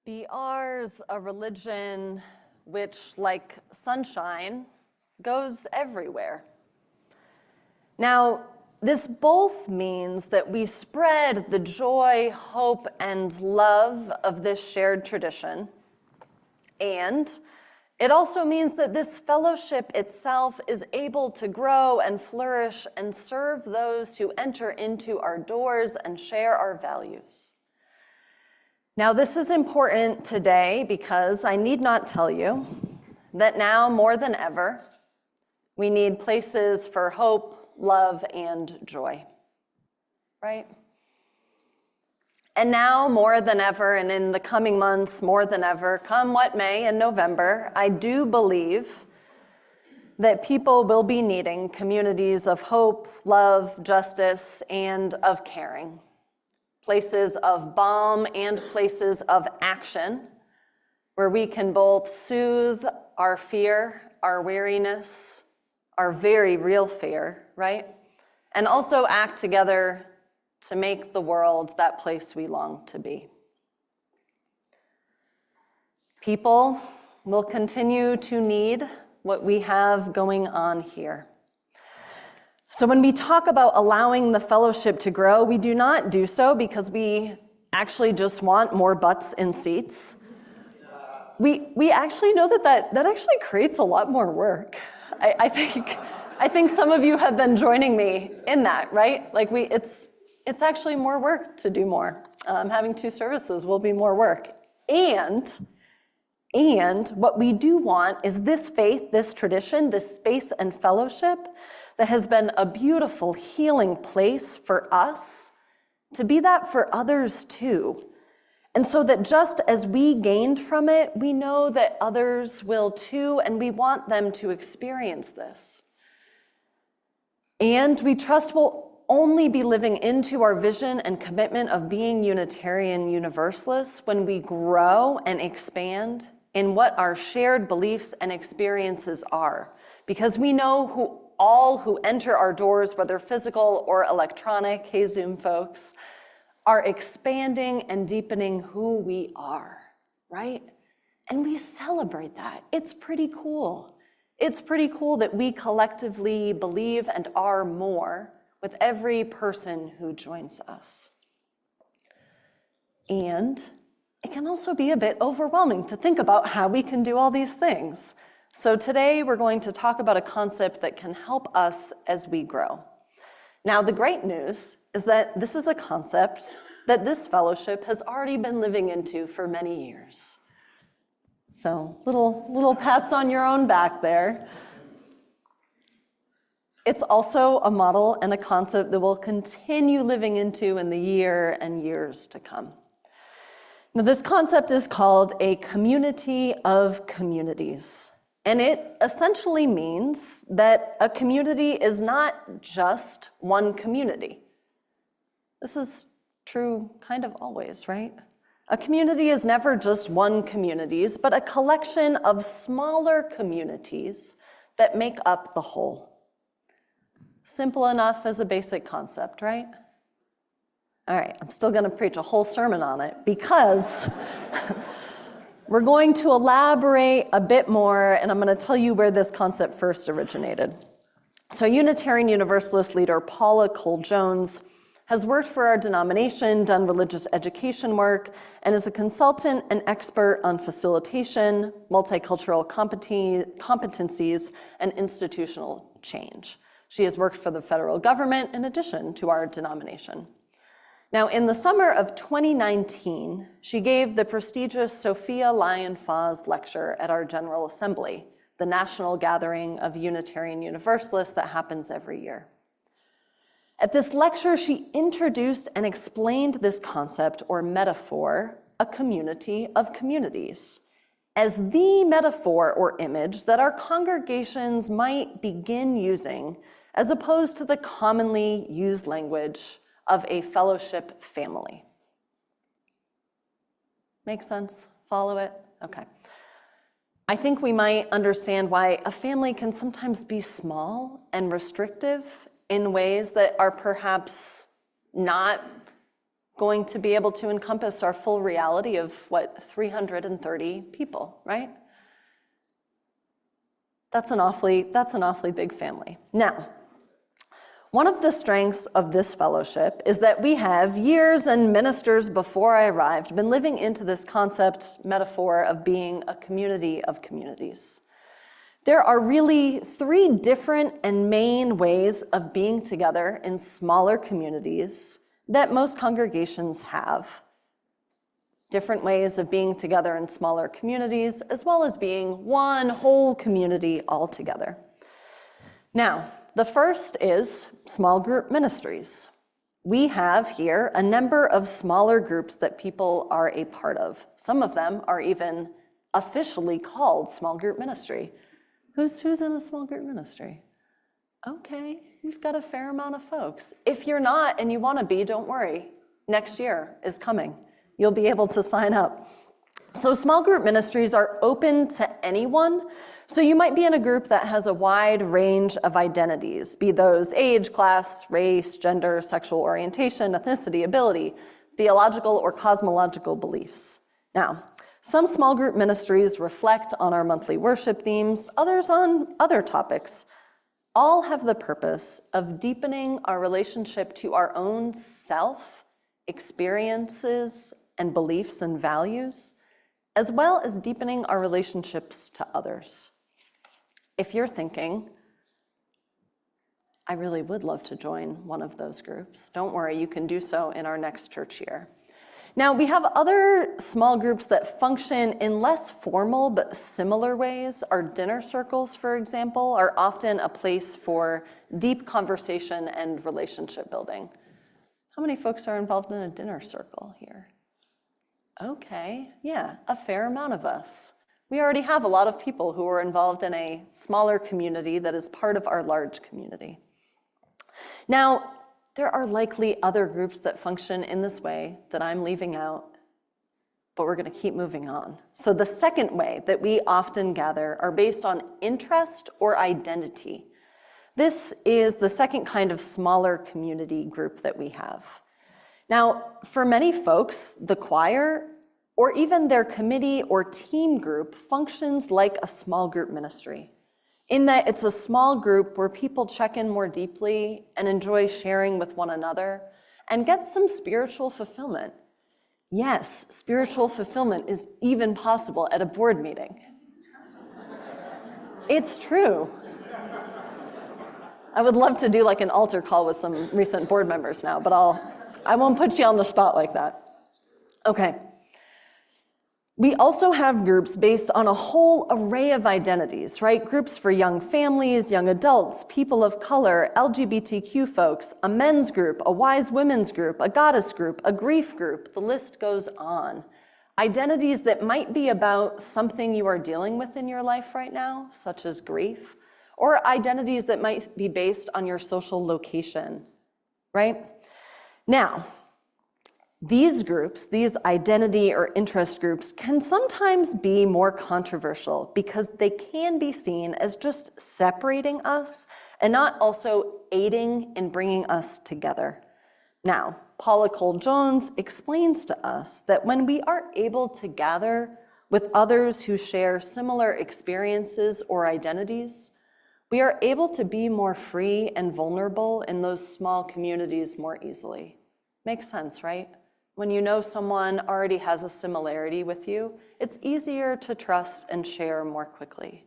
Be ours a religion which, like sunshine, goes everywhere. Now, this both means that we spread the joy, hope, and love of this shared tradition, and it also means that this fellowship itself is able to grow and flourish and serve those who enter into our doors and share our values. Now, this is important today because I need not tell you that now more than ever, we need places for hope, love, and joy, right? And now more than ever, and in the coming months more than ever, come what may in November, I do believe that people will be needing communities of hope, love, justice, and of caring. Places of balm and places of action where we can both soothe our fear, our weariness, our very real fear, right? And also act together to make the world that place we long to be. People will continue to need what we have going on here. So when we talk about allowing the fellowship to grow, we do not do so because we actually just want more butts in seats. We actually know that actually creates a lot more work. I think some of you have been joining me in that, right? Like it's actually more work to do more. Having two services will be more work. And what we do want is this faith, this tradition, this space and fellowship that has been a beautiful healing place for us to be that for others too. And so that just as we gained from it, we know that others will too, and we want them to experience this. And we trust we'll only be living into our vision and commitment of being Unitarian Universalists when we grow and expand in what our shared beliefs and experiences are. Because we know all who enter our doors, whether physical or electronic, hey Zoom folks, are expanding and deepening who we are, right? And we celebrate that. It's pretty cool. It's pretty cool that we collectively believe and are more with every person who joins us. And it can also be a bit overwhelming to think about how we can do all these things. So today we're going to talk about a concept that can help us as we grow. Now, the great news is that this is a concept that this fellowship has already been living into for many years. So little pats on your own back there. It's also a model and a concept that we'll continue living into in the year and years to come. Now, this concept is called a community of communities. And it essentially means that a community is not just one community. This is true kind of always, right? A community is never just one community, but a collection of smaller communities that make up the whole. Simple enough as a basic concept, right? All right, I'm still gonna preach a whole sermon on it because we're going to elaborate a bit more, and I'm going to tell you where this concept first originated. So Unitarian Universalist leader Paula Cole-Jones has worked for our denomination, done religious education work, and is a consultant and expert on facilitation, multicultural competencies, and institutional change. She has worked for the federal government in addition to our denomination. Now, in the summer of 2019, she gave the prestigious Sophia Lyon-Fahs lecture at our General Assembly, the national gathering of Unitarian Universalists that happens every year. At this lecture, she introduced and explained this concept or metaphor, a community of communities, as the metaphor or image that our congregations might begin using as opposed to the commonly used language of a fellowship family. Make sense? Follow it? Okay. I think we might understand why a family can sometimes be small and restrictive in ways that are perhaps not going to be able to encompass our full reality of, 330 people, right? That's an awfully big family. Now, one of the strengths of this fellowship is that we have, years and ministers before I arrived, been living into this concept, metaphor of being a community of communities. There are really 3 different and main ways of being together in smaller communities that most congregations have. Different ways of being together in smaller communities, as well as being one whole community altogether. Now, the first is small group ministries. We have here a number of smaller groups that people are a part of. Some of them are even officially called small group ministry. Who's in a small group ministry? Okay, we've got a fair amount of folks. If you're not and you want to be, don't worry. Next year is coming. You'll be able to sign up. So small group ministries are open to anyone. So you might be in a group that has a wide range of identities, be those age, class, race, gender, sexual orientation, ethnicity, ability, theological or cosmological beliefs. Now, some small group ministries reflect on our monthly worship themes, others on other topics. All have the purpose of deepening our relationship to our own self, experiences, and beliefs and values, as well as deepening our relationships to others. If you're thinking, I really would love to join one of those groups, don't worry, you can do so in our next church year. Now, we have other small groups that function in less formal but similar ways. Our dinner circles, for example, are often a place for deep conversation and relationship building. How many folks are involved in a dinner circle here? Okay, yeah, a fair amount of us. We already have a lot of people who are involved in a smaller community that is part of our large community. Now, there are likely other groups that function in this way that I'm leaving out, but we're going to keep moving on. So the second way that we often gather are based on interest or identity. This is the second kind of smaller community group that we have. Now, for many folks, the choir or even their committee or team group functions like a small group ministry, in that it's a small group where people check in more deeply and enjoy sharing with one another and get some spiritual fulfillment. Yes, spiritual fulfillment is even possible at a board meeting. It's true. I would love to do like an altar call with some recent board members now, but I won't put you on the spot like that. Okay. We also have groups based on a whole array of identities, right? Groups for young families, young adults, people of color, LGBTQ folks, a men's group, a wise women's group, a goddess group, a grief group, the list goes on. Identities that might be about something you are dealing with in your life right now, such as grief, or identities that might be based on your social location, right? Now, these groups, these identity or interest groups, can sometimes be more controversial because they can be seen as just separating us and not also aiding in bringing us together. Now, Paula Cole-Jones explains to us that when we are able to gather with others who share similar experiences or identities, we are able to be more free and vulnerable in those small communities more easily. Makes sense, right? When you know someone already has a similarity with you, it's easier to trust and share more quickly.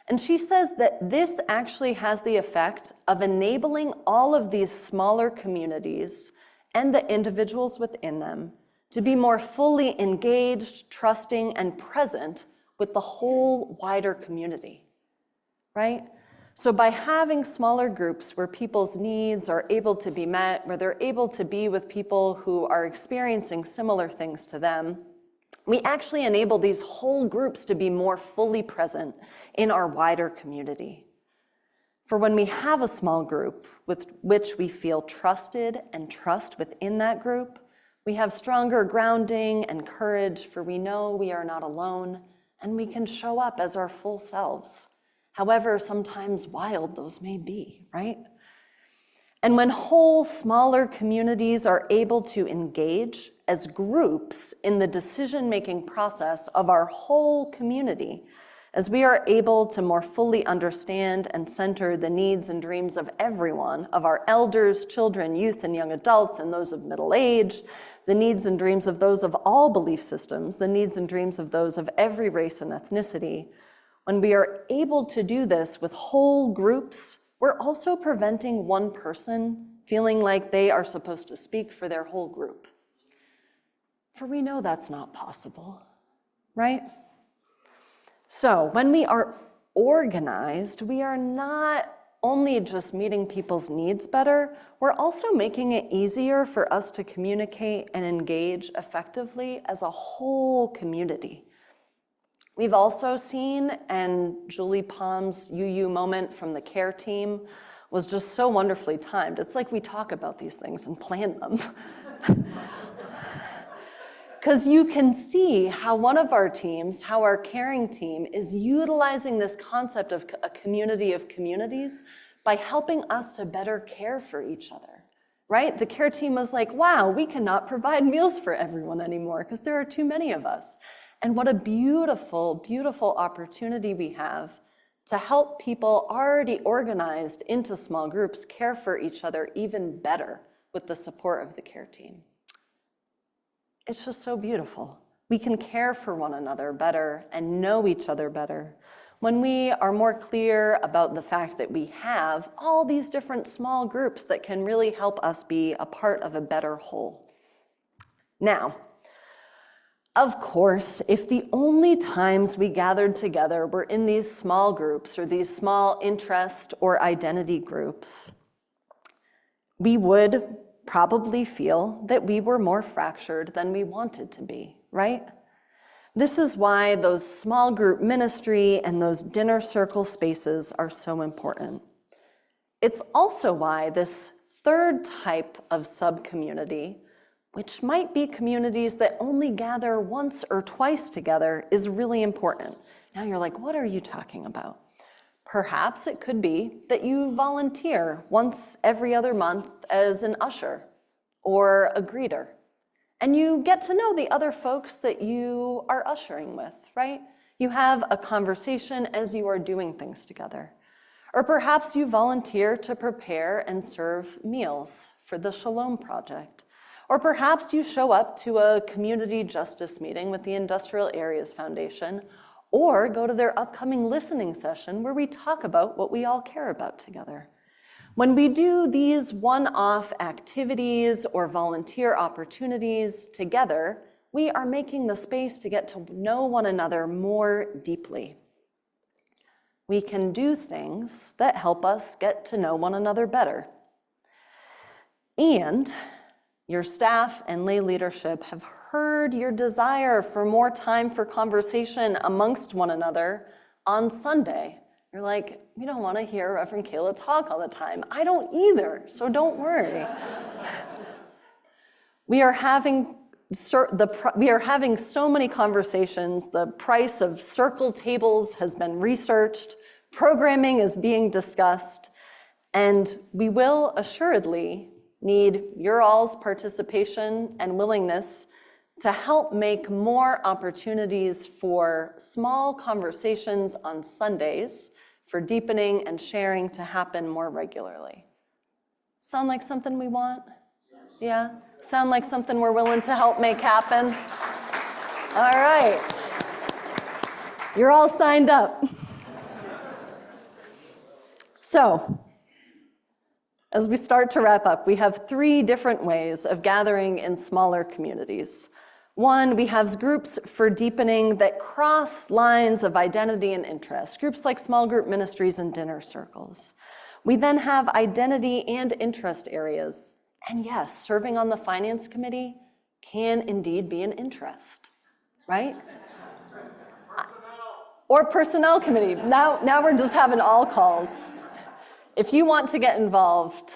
And she says that this actually has the effect of enabling all of these smaller communities and the individuals within them to be more fully engaged, trusting, and present with the whole wider community, right? So by having smaller groups where people's needs are able to be met, where they're able to be with people who are experiencing similar things to them, we actually enable these whole groups to be more fully present in our wider community. For when we have a small group with which we feel trusted and trust within that group, we have stronger grounding and courage, for we know we are not alone and we can show up as our full selves, however sometimes wild those may be, right? And when whole, smaller communities are able to engage as groups in the decision-making process of our whole community, as we are able to more fully understand and center the needs and dreams of everyone, of our elders, children, youth, and young adults, and those of middle age, the needs and dreams of those of all belief systems, the needs and dreams of those of every race and ethnicity, when we are able to do this with whole groups, we're also preventing one person feeling like they are supposed to speak for their whole group. For we know that's not possible, right? So when we are organized, we are not only just meeting people's needs better, we're also making it easier for us to communicate and engage effectively as a whole community. We've also seen, and Julie Palm's UU moment from the care team was just so wonderfully timed. It's like we talk about these things and plan them. Because you can see how one of our teams, how our caring team is utilizing this concept of a community of communities by helping us to better care for each other, right? The care team was like, wow, we cannot provide meals for everyone anymore because there are too many of us. And what a beautiful, beautiful opportunity we have to help people already organized into small groups care for each other even better with the support of the care team. It's just so beautiful. We can care for one another better and know each other better when we are more clear about the fact that we have all these different small groups that can really help us be a part of a better whole. Now, of course, if the only times we gathered together were in these small groups or these small interest or identity groups, we would probably feel that we were more fractured than we wanted to be, right? This is why those small group ministry and those dinner circle spaces are so important. It's also why this third type of sub-community, which might be communities that only gather once or twice together, is really important. Now you're like, what are you talking about? Perhaps it could be that you volunteer once every other month as an usher or a greeter, and you get to know the other folks that you are ushering with, right? You have a conversation as you are doing things together. Or perhaps you volunteer to prepare and serve meals for the Shalom Project. Or perhaps you show up to a community justice meeting with the Industrial Areas Foundation, or go to their upcoming listening session where we talk about what we all care about together. When we do these one-off activities or volunteer opportunities together, we are making the space to get to know one another more deeply. We can do things that help us get to know one another better. And your staff and lay leadership have heard your desire for more time for conversation amongst one another on Sunday. You're like, we don't want to hear Reverend Kayla talk all the time. I don't either, so don't worry. We are having so many conversations. The price of circle tables has been researched. Programming is being discussed. And we will assuredly need your all's participation and willingness to help make more opportunities for small conversations on Sundays for deepening and sharing to happen more regularly. Sound like something we want? Yeah? Sound like something we're willing to help make happen? All right. You're all signed up. So, as we start to wrap up, we have 3 different ways of gathering in smaller communities. One, we have groups for deepening that cross lines of identity and interest, groups like small group ministries and dinner circles. We then have identity and interest areas. And yes, serving on the finance committee can indeed be an interest, right? Or personnel committee. Now we're just having all calls. If you want to get involved,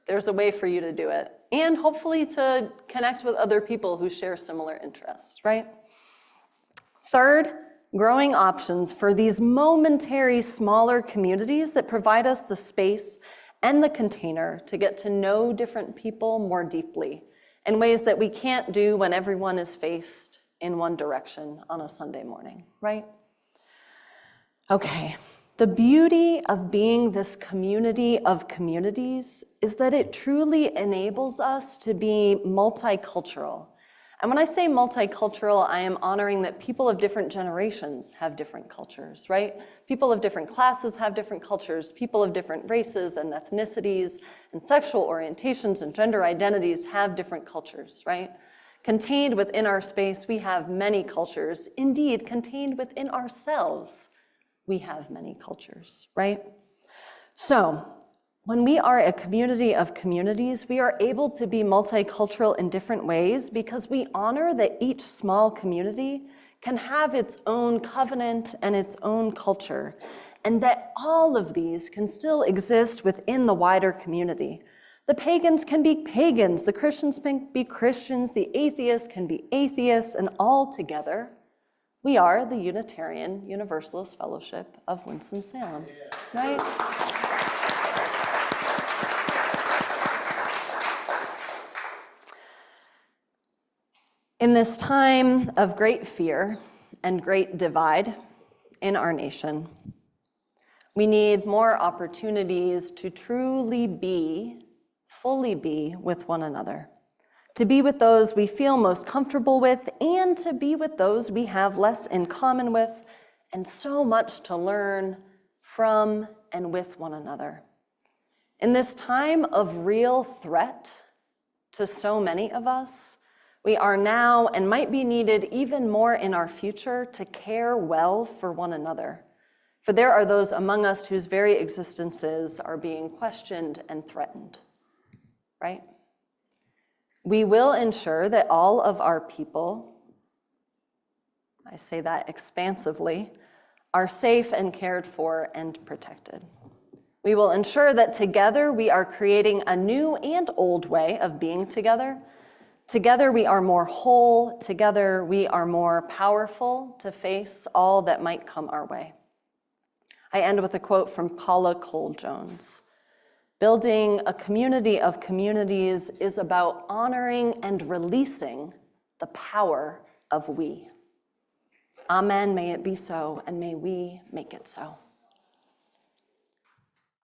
there's a way for you to do it. And hopefully to connect with other people who share similar interests, right? Third, growing options for these momentary smaller communities that provide us the space and the container to get to know different people more deeply in ways that we can't do when everyone is faced in one direction on a Sunday morning, right? Okay, the beauty of being this community of communities is that it truly enables us to be multicultural. And when I say multicultural, I am honoring that people of different generations have different cultures, right? People of different classes have different cultures. People of different races and ethnicities and sexual orientations and gender identities have different cultures, right? Contained within our space, we have many cultures. Indeed, contained within ourselves, we have many cultures, right? So, when we are a community of communities, we are able to be multicultural in different ways because we honor that each small community can have its own covenant and its own culture, and that all of these can still exist within the wider community. The pagans can be pagans, the Christians can be Christians, the atheists can be atheists, and all together, we are the Unitarian Universalist Fellowship of Winston-Salem, right? In this time of great fear and great divide in our nation, we need more opportunities to truly be, fully be with one another, to be with those we feel most comfortable with, and to be with those we have less in common with, and so much to learn from and with one another. In this time of real threat to so many of us, we are now and might be needed even more in our future to care well for one another. For there are those among us whose very existences are being questioned and threatened, right? We will ensure that all of our people, I say that expansively, are safe and cared for and protected. We will ensure that together we are creating a new and old way of being together. Together we are more whole, together we are more powerful to face all that might come our way. I end with a quote from Paula Cole-Jones. Building a community of communities is about honoring and releasing the power of we. Amen, may it be so, and may we make it so.